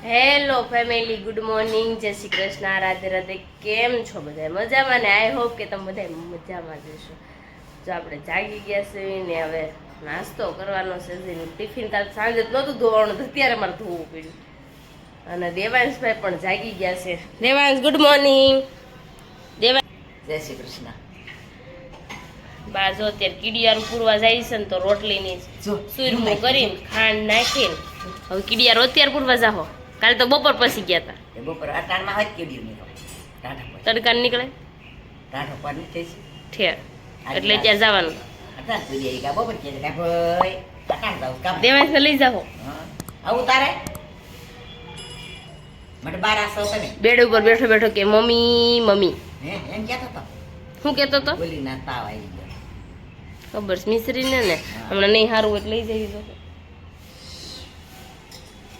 Hello family, good morning, જય શ્રી કૃષ્ણ, રાધે રાધે. કેમ છો બધા? મજામાં ને? આઈ હોપ કે તમે બધા મજામાં જશો. જો આપણે જાગી ગયા છીએ ને હવે નાસ્તો કરવાનો છે. ટિફિન કાલ સાંજે નહોતું ધોવાનું, અત્યારે મારે ધોવું પડ્યું. અને દેવાંશભાઈ પણ જાગી ગયા છે. Devansh, good morning. દેવાંશ, જય શ્રી કૃષ્ણ. બા જો અત્યારે કીડિયારું પૂરવા જાય છે ને તો રોટલીની સુરમું કરીને ખાંડ નાખીને હવે કીડિયારો અત્યારે પૂરવા જાહો. કાલે તો બપોર પછી ગયા હતા. બપોર અટાણમાં હોય કીડ્યું નીકળો તડકા નીકળે ટાઢો પર નીકળે છે ઠેર એટલે ત્યાં જવાનું. અટાણ સુધી ગયા બપોર કે ભાઈ અટાણ જાવ કામ દેવાંશને લઈ જાઓ. આવું તારે મને 1200 તમે બેડ ઉપર બેઠો બેઠો કે મમ્મી મમ્મી એમ કહેતો તો. શું કહેતો તો? બોલી ના તાવ આવી ગયો. ખબર છે મિશ્રીને ને હમણાં નહીં સારું એટલે લઈ જવી તો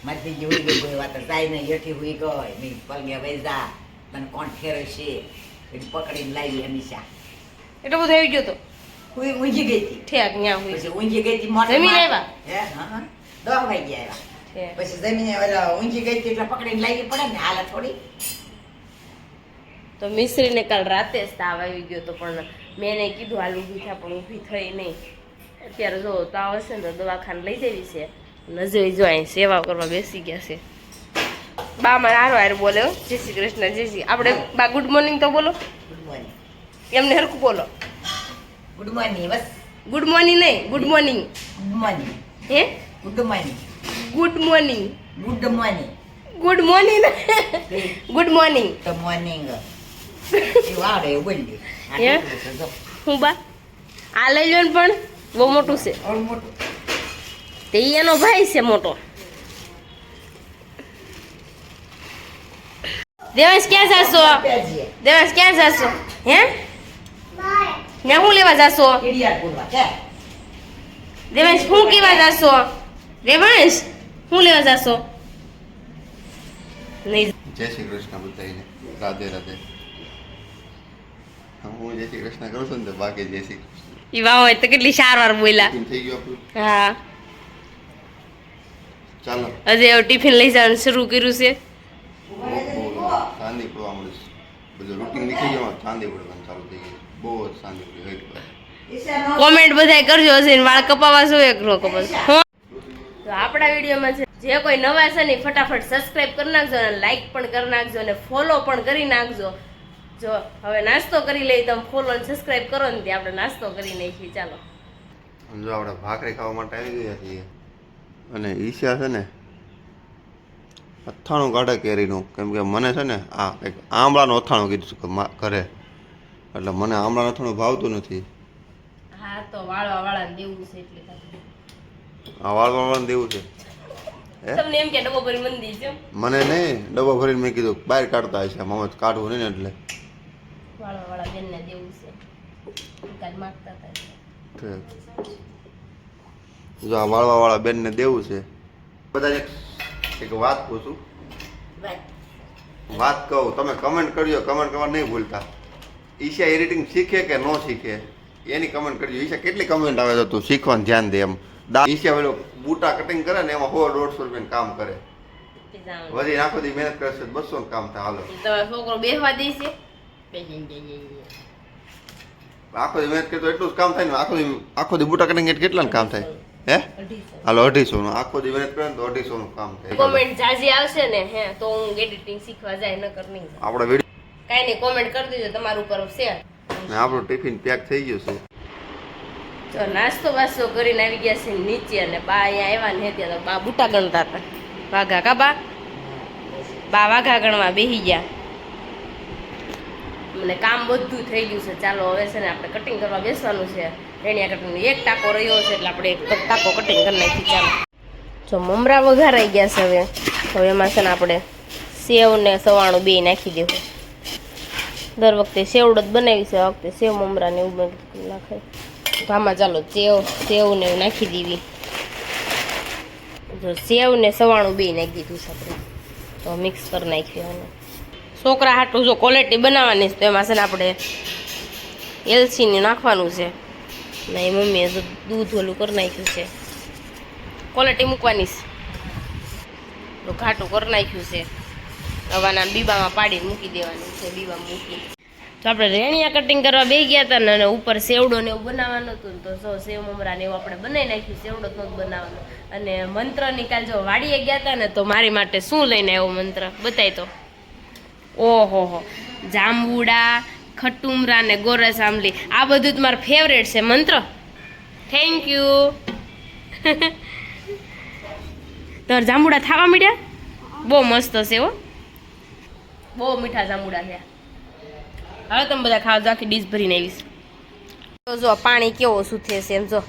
મારી જે હુઈ ગઈ કોઈ વાત જાય નહીં હેઠી હુઈ ગઈ મેં પલગે વૈજા તને કોણ ફેરે છે એટલે પકડીને લાવી હંમેશા એટલો બધો આવી ગયો તો હુઈ ઊંઘી ગઈ હતી ઠેક ત્યાં હોય પછી ઊંઘી ગઈ હતી મોટર જમીને આવ્યા? હે હા 10 વાગે આવ્યા. ઠેક. પછી જમીને ઓલા ઊંઘી ગઈ હતી એટલે પકડીને લાવી પડે ને હાલ થોડી. તો મિશ્રીને કાલ રાતે જ તાવ આવી ગયો તો પણ મેં એને કીધું હાલ ઊભી થા પણ ઊભી થઈ નહીં. અત્યારે જો તાવ હશે ને તો દવાખાને લઈ જવી છે. નજરે જો અહીં સેવા કરવા બેસી ગયા છે. બા મારે હારો હારો બોલે હો. જય શ્રી કૃષ્ણ, જય શ્રી. આપણે બા ગુડ મોર્નિંગ તો બોલો, ગુડ મોર્નિંગ એમને હરખું બોલો. ગુડ મોર્નિંગ બસ ગુડ મોર્નિંગ નહીં, ગુડ મોર્નિંગ. ગુડ મોર્નિંગ હે good morning good morning. Good morning good morning good morning. Good morning એ વાડે એ બોલી હે? હું બા આ લઈ લો ને પણ બહુ મોટું છે. ઓર મોટું તે ઈ એનો ભાઈ છે મોટો. દેવાંશ ક્યાં જાશો? પેજીએ દેવાંશ ક્યાં જાશો? હે મેં શું લેવા જાશો? કેડિયા પૂરવા કે દેવાંશ શું કેવા જાશો? દેવાંશ શું લેવા જાશો? નહીં. જય શ્રી કૃષ્ણ બધાને, રાધે રાધે. હું જય શ્રી કૃષ્ણ કરું છું ને તો બાકી જય શ્રી કૃષ્ણ. ઈ વાવ હોય તો કેટલી સારવાર બોલ્યા. ટિફિન થઈ ગયું આપણું? હા, ચાલો. હજી હવે ટિફિન લઈ જવાનું શરૂ કર્યું છે. બહુ શાંતિ પડવા મળે છે. બધું રૂટીન નીકળી ગયું, શાંતિ પડવાનું ચાલુ થઈ ગયું. બહુ જ શાંતિ પડી. કોમેન્ટ બધાય કરજો. હશે વાળ કપાવા શું એક નો કપાવા. તો આપણા વિડીયોમાં છે જે કોઈ નવા છે ને ફટાફટ સબસ્ક્રાઇબ કરી નાખજો અને લાઈક પણ કરી નાખજો અને ફોલો પણ કરી નાખજો. જો હવે નાસ્તો કરી લઈ, તમે ફોલો અને સબસ્ક્રાઇબ કરો ને ત્યાં આપણે નાસ્તો કરી નાખીએ. ચાલો. જો આપણે ભાખરી ખાવા માટે આવી ગયા છીએ અને ઈશા છે ને અથાણું કાઢે કેરીનું, કેમ કે મને છે ને આ કંઈક આમળાનું અથાણું કીધું છે ઘરે, એટલે મને આમળાનું અથાણું ભાવતું નથી. હા તો વાળવા વાળાને દેવું છે એટલે આ વાળવાનું દેવું છે. તમને એમ કે ડબ્બો ભરી મંદી છે મને નહીં, ડબ્બો ભરીને મેં કીધું બહાર કાઢતા હશે, મમ્મી કાઢવું નહીં ને એટલે વાળવા વાળા બેનને દેવું છે. કાલ માંગતા હતા. જો આ વાળવા વાળા બેનને દેવું છે. બધાને એક વાત પૂછું, વાત કહું, તમે કમેન્ટ કરજો, કમેન્ટ કરવા નહીં ભૂલતા. ઈશા એડિટિંગ શીખે કે ન શીખે એની કમેન્ટ કરજો. ઈશા કેટલી કમેન્ટ આવે તો તું શીખવાનું ધ્યાન દે એમ. ઈશા પેલો બૂટા કટિંગ કરે ને એમાં 100-150 રૂપિયાનું કામ કરે, વધી આખો દી મહેનત કરે છે, 200 નું કામ થાય. હાલો તમારો છોકરો બેહવા દે છે. આખો દી મહેનત કરે તો એટલું જ કામ થાય ને. આખો દી બૂટા કટિંગ કેટલાનું કામ થાય? હે હાલો 250 નું. આખો દી મહેનત કરે ને તો 250 નું કામ થાય. કોમેન્ટ જાજી આવશે ને હે તો હું એડિટિંગ શીખવા જાય, નકર નહીં. આપણે વિડીયો કાઈ નહીં, કોમેન્ટ કરી દેજો તમારું ઉપર શેર. ને આપણું ટિફિન પેક થઈ ગયું છે. તો નાસ્તો વાસ્તો કરીને આવી ગયા છે નીચે અને બા અહીંયા આવ્યા ને ત્યાં તો બા બુટા ગણતા હતા. વાઘા કા બા વાઘા ગણવા બેસી ગયા. મને કામ બધું થઈ ગયું છે. ચાલો હવે છે ને આપણે કટિંગ કરવા બેસવાનું છે. રેણિયા કટિંગ એક ટાંકો રહ્યો છે એટલે આપણે એક ટાંકો કટિંગ કરી નાખી. ચાલો. જો મમરા વઘારાઈ ગયા છે હવે એમાં છે ને આપણે સેવ ને સવાણું બે નાખી દેવું. દર વખતે સેવડ જ બનાવી છે, આ વખતે સેવ મમરા ને એવું નાખાય. આમાં ચાલો સેવ ને નાખી દેવી. જો સેવ ને સવાણું બે નાખી દીધું છે આપણે, તો મિક્સ કરી નાખ્યું. છોકરા હાટું જો ક્વોલિટી બનાવવાની છે તો એમાં છે ને આપણે એલચી નાખવાનું છે. ને મમ્મીએ દૂધ ઓલું કરી નાખ્યું છે, ક્વોલિટી મૂકવાની છે. તો ઘાટું કરી નાખ્યું છે. હવાના બીબામાં પાડી મૂકી દેવાનું છે. બીબામાં મૂકી તો આપણે રેણિયા કટિંગ કરવા બેસી ગયા હતા ને અને ઉપર સેવડો ને એવું બનાવવાનું હતું ને તો જો સેવ મમરા ને એવું આપણે બનાવી નાખ્યું. સેવડો તો બનાવવાનો. અને મંત્રની કાલ જો વાડીએ ગયા હતા ને તો મારી માટે શું લઈને આવ્યો મંત્ર બતાય તો. ઓહો હો, જાંબુડા, ખટુમરા ને ગોરસ આંબલી, આ બધું જ મારું ફેવરેટ છે મંત્ર. Thank you. તમારે જાંબુડા ખાવા મળ્યા? બહુ મસ્ત છે હો, બહુ મીઠા જાંબુડા છે. હવે તમે બધા ખાવા જો, આખી ડીશ ભરીને આવીશ. તો જો પાણી કેવો સુથે છે એમ જો.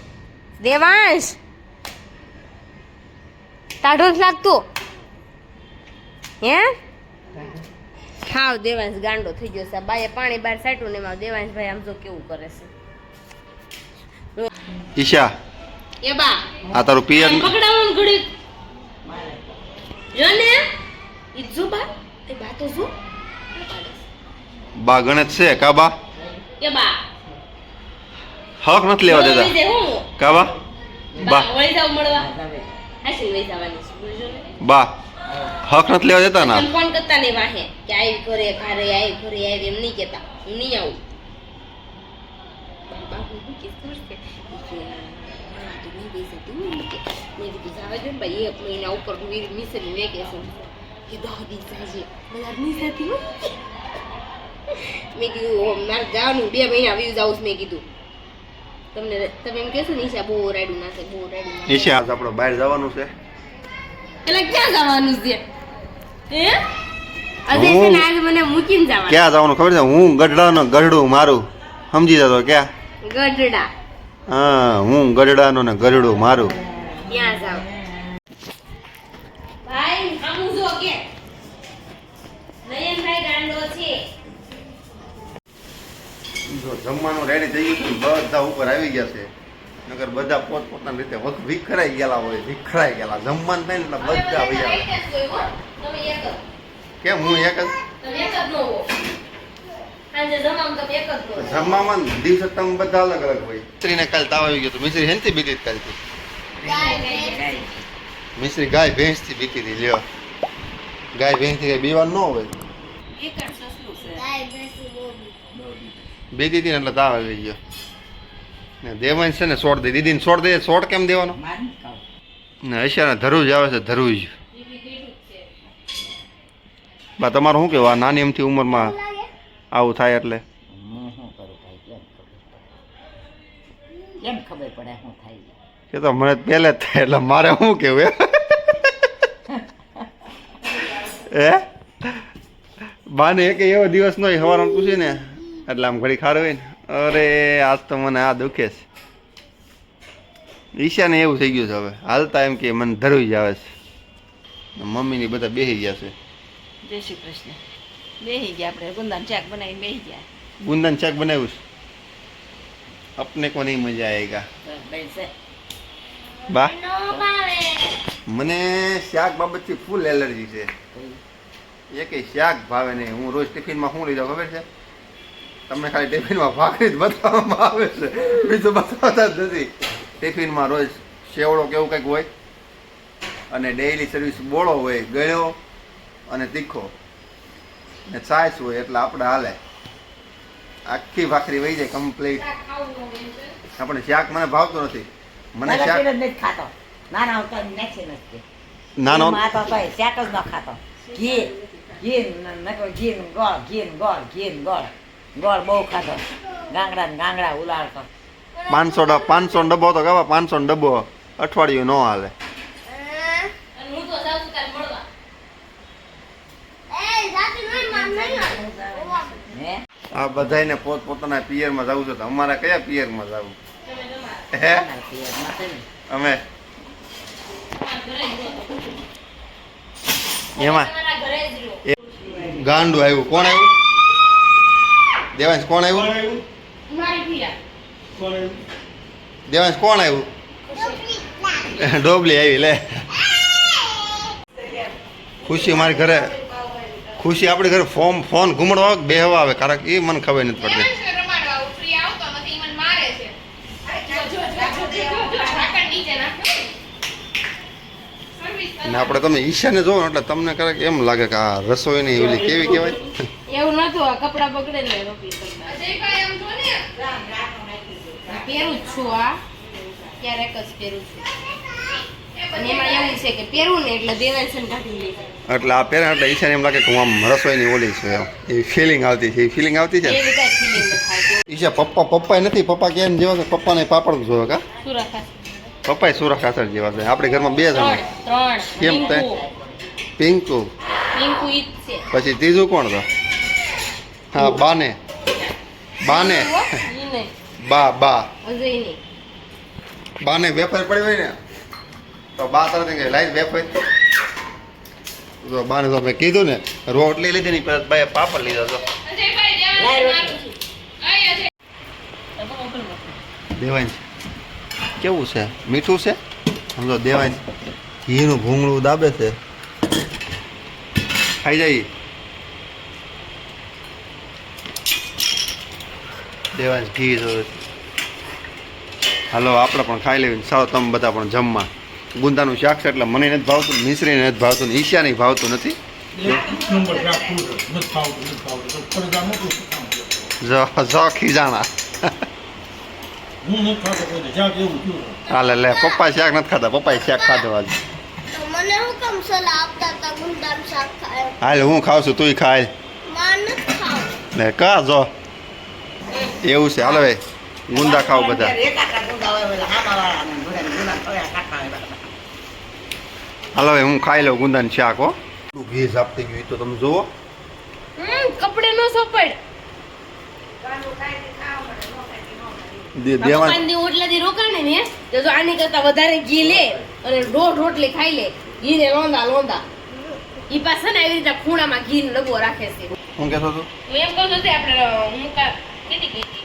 દેવાંશ ટાઢો જ લાગતું હે? ખાવ દેવાંશ ગાંડો થઈ ગયો છે. બાએ પાણી બહાર સાટ્યું ને એમાં દેવાંશ ભાઈ આમ જો કેવું કરે છે. ઈશા એ બા આ તારું પિયર પકડાવાનું ઘડી જો ને ઈ જો બા એ બા તો જો બા ગણેશ છે કા બા? કે બા હક નથી લેવા દેતા કા બા? બા વળી જાવ મળવા હાસી વઈ જવાની છે બોલજો ને બા હક નથી લેવા દેતા ના? તમે ફોન કરતા ને વાહે કે આવી ઘરે ઘરે આવી એમ નહીં કેતા. હું નહીં આવું. બા હું કે કરશે તો નહીં બેસે તું મેં કીધું જવા દે ને ભાઈ 1 મહિના ઉપર મિસરી વેકેશન કે 10 દિવસ આજે બધા નહીં સાથી હો. મેં કીધું મારે જવાનું 2 મહિના આવી જાઉં મેં કીધું. તમે એમ કહેશો ને ઈશા બહુ રાયડું નાખે બહુ રાયડું નાખે. ઈશા આજ આપણે બહાર જવાનું છે. એટલે ક્યાં જવાનું છે હે? આજે છે ને આજ મને મૂકીને જવાનું. ક્યાં જવાનું ખબર છે? હું ગઢડાનો ગઢડું મારું સમજી જતો. ક્યાં? ગઢડા. હા, હું ગઢડાનો ને ગઢડું મારું. ક્યાં જાવ ભાઈ? આમું જો કે નયનભાઈ ગાંડો છે. જો જમવાનું રેડી થઈ ગયું બધા ઉપર આવી ગયા છે. નગર બધા પોતપોતાની રીતે વિખરાઈ ગયેલા હોય. વિખરાઈ ગયેલા જમવાનું થાય ને એટલે બધા આવી આવે. તમે એક જ. કેમ હું એક જ? તમે એક જ ન હો. આજે જમવામાં તમે એક જ ન હો. જમવામાં દિવસે તમે બધા અલગ અલગ હોય. મિસ્ત્રીને કાલ તાવ આવી ગયો તો મિસ્ત્રી હેનથી બીતી કાલથી? મિસ્ત્રી ગાય ભેંસ થી બીતી હતી. લ્યો ગાય ભેંસ થી બીવાનું ન હોય. એક જ સસલું છે. બીતી હતી ને એટલે તાવ આવી ગયો. ને દેવાંશ છે ને છોડ દે. દીદીને છોડ દે. છોડ કેમ દેવાનો? ને હશિયાને ધરુજ આવે છે ધરુજ. બા તમારું શું કેવું? આ નાની એમથી ઉંમરમાં આવું થાય એટલે હું શું કરું ભાઈ કેમ ખબર પડે શું થાય છે? એ તો મને પહેલે જ થાય એટલે મારે શું કેવું હે? બાને એક એવો દિવસ નો સવારમાં પૂછી ને એટલે આમ ઘડી ખાર હોય ને અરે આજ તો મને આ દુખે છે. ઈશાને એવું થઈ ગયું છે હવે હાલતા એમ કે મને ધરવી જ આવે છે. મમ્મીની બધા બેસી ગયા છે. જય શ્રી કૃષ્ણ. બેસી ગયા આપણે ગુંદાનું શાક બનાવીને બેસી ગયા. ગુંદાનું શાક બનાવ્યું છે. अपने को नहीं मजा आएगा બા. મને શાક બાબતથી ફૂલ એલર્જી છે. એ કઈ શાક ભાવે નહીં. હું રોજ ટિફિનમાં શું લઈ જાઉં ખબર છે? તમને ખાલી ટિફિનમાં ભાખરી જ બતાવવામાં આવે છે, બીજું બતાવતા જ નથી. ટિફિનમાં રોજ સેવડો કેવું કંઈક હોય અને ડેઈલી સર્વિસ બોળો હોય ગળ્યો અને તીખો ને છાશ હોય એટલે આપણે હાલે. આખી ભાખરી વહી જાય કમ્પ્લીટ. આપણે શાક મને ભાવતું નથી. મને શાક ખાતો નાના હોતા નથી નાનો માતો ભાઈ શાક જ ન ખાતો. ઘી ઘી ઘી ગોળ ઘી ગોળ ઘી ગોળ ગોળ બહુ ખાતો. ગાંગડા ને ગાંગડા ઉલાડતો. 500 ડબ્બો તો ગાવા. 500 ડબ્બો અઠવાડિયું ન હાલે. હું તો જાઉં છું કાલ મળવા. હે આ બધાને પોતપોતાના પિયરમાં જવું છે તો અમારા કયા પિયરમાં જવું? હે અમે એમાં તમારા ઘરે જ રહ્યો. ગાંડું આવ્યું. કોણ આવ્યું? દેવાંશ કોણ આવ્યું? મારી ભીરા. દેવાંશ કોણ આવ્યું? ડોબલી આવી લે. ખુશી મારી ઘરે. ખુશી આપણી ઘરે ફોન ઘૂમડવા આવે બે હવા આવે કારણ કે એ મને ખબર નથી પડતી. અને આપણે તમે ઈશાને જોવો ને એટલે તમને ક્યારેક એમ લાગે કે આ રસોઈની ઓલી કેવી કહેવાય એવું નતું આ કપડા બગડે ને રોટલી કરતા પહેરું જ છું આ ક્યારેક જ પહેરું છું અને એમાં એવું છે કે પહેરું ને એટલે દેવાંશન કાઢી લે એટલે આ પહેરે એટલે ઈશાને એમ લાગે કે હું આમ રસોઈની ઓલી છું એમ એવી ફિલિંગ આવતી છે એ ફિલિંગ આવતી છે ને એવી કાંઈ ફિલિંગ નથી ઈશા પપ્પા નથી પપ્પા કેમ જેવા છે પપ્પાને પાપડ જોવે કા સુરા ખાસ પપ્પા સુરા ખાસર જેવા છે આપણી ઘરમાં બે જણા ત્રણ કેમ તે પિંકુ પિંકુ ઈ જ છે પછી ત્રીજું કોણ તો હા બાને ઈ નહીં બા અજય નહીં બાને વેફર પડી હોય ને તો બા તરત કે લાઈટ વેફર તો બાને તો મેં કીધું ને રોટલી લીધી ને પછી બાએ પાપડ લીધા તો દેવાંશ કેવું છે મીઠું છે સમજો દેવાંશ ઘીનું ભૂંગળું દાબે છે ખાઈ જાય દેવાંશ ઘી જોવે છે હાલો આપણે પણ ખાઈ લેવી સાવ તમે બધા પણ જમવા ગુંદાનું શાક છે એટલે મને નથી ભાવતું મિશ્રીને નથી ભાવતું ઈશાને ભાવતું નથી જો ખીજાણા હાલે લે પપ્પા શાક નથી ખાતા પપ્પાએ શાક ખાધો આજે મને હું કમ સલાહ આપતા હતા ગુંદાનું શાક ખાય હાલ હું ખાવ છું તુંય ખાય માર નથી ખાવ ને કા જો એવું છે હાલો ભાઈ ગુંદા ખાવ બધા હાલો ભાઈ હું ખાઈ લઉં ગુંદાનું શાક હો ઘી ઝાપતી ગયું તો તમે જુઓ કપડે નો સોપડ દેવાંશ પપ્પાની ઓટલાથી રોકાણે ને તો જો આની કરતા વધારે ઘી લે અને રોટલી ખાઈ લે ઘી ને લોંદા ઈ પાછા ને આવી રીતે ખૂણામાં ઘી નો ડબ્બો રાખે છે હું કહેતો હતો હું એમ કહું છું કે આપણે હું કેટલી ગઈ હતી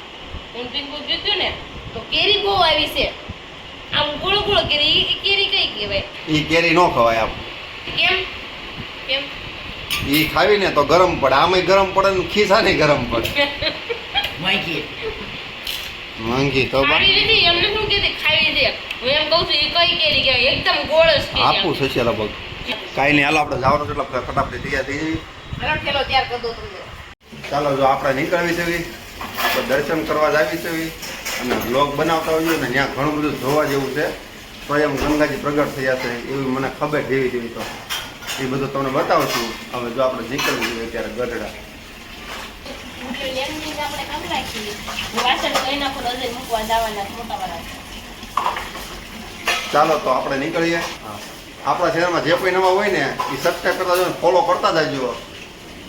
હું પિંકુ જોયું ને તો કેરી બહુ આવી છે આમ ગોળ ગોળ કેરી ઈ કેરી કઈ કહેવાય એ કેરી ન ખવાય આમ કેમ કેમ એ ખાવી ને તો ગરમ પડે આમાંય ગરમ પડે ને ખીસાને ગરમ પડે માંગી તો બા ખાવી નથી એમને શું કહેતી ખાવી છે હું એમ કહું છું ઈ કઈ કેરી કહેવાય એકદમ ગોળ જ કેરી આપું થશે લગભગ કાંઈ નહીં હાલો આપણે જવાનું છે એટલે ફટાફટ તૈયાર થઈ જઈએ હાલો ઠેલો તૈયાર કરી દો તમને ચાલો જો આપણે નીકળવી છે આપણે દર્શન કરવા જ આવી છે અને બ્લોગ બનાવતા હોઈએ ને ત્યાં ઘણું બધું જોવા જેવું છે સ્વયં ગંગાજી પ્રગટ થયા છે એવી મને ખબર જેવી તેવી તો એ બધું તમને બતાવું છું હવે જો આપણે નીકળવું જોઈએ ત્યારે ગઢડા આપણે કામ રાખીએ વાસણ કઈ નાખો અજય મૂકવા જવાના મોટા વાળા ચાલો તો આપણે નીકળીએ આપણા ચેનલમાં જે કોઈ નવા હોય ને એ સબસ્ક્રાઈબ કરતા જાઓ ફોલો કરતા જજો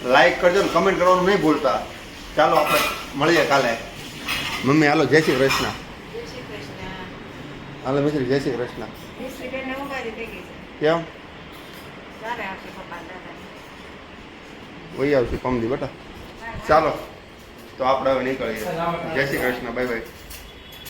લાઈક કરજો ને કમેન્ટ કરવાનું નહીં ભૂલતા ચાલો આપણે મળીએ કાલે મમ્મી હાલો જય શ્રી કૃષ્ણ હાલો મિશ્રી જય શ્રી કૃષ્ણ કેમ વહી આવશું પમદી બેટા ચાલો તો આપણે હવે નીકળીએ જય શ્રી કૃષ્ણ બાય બાય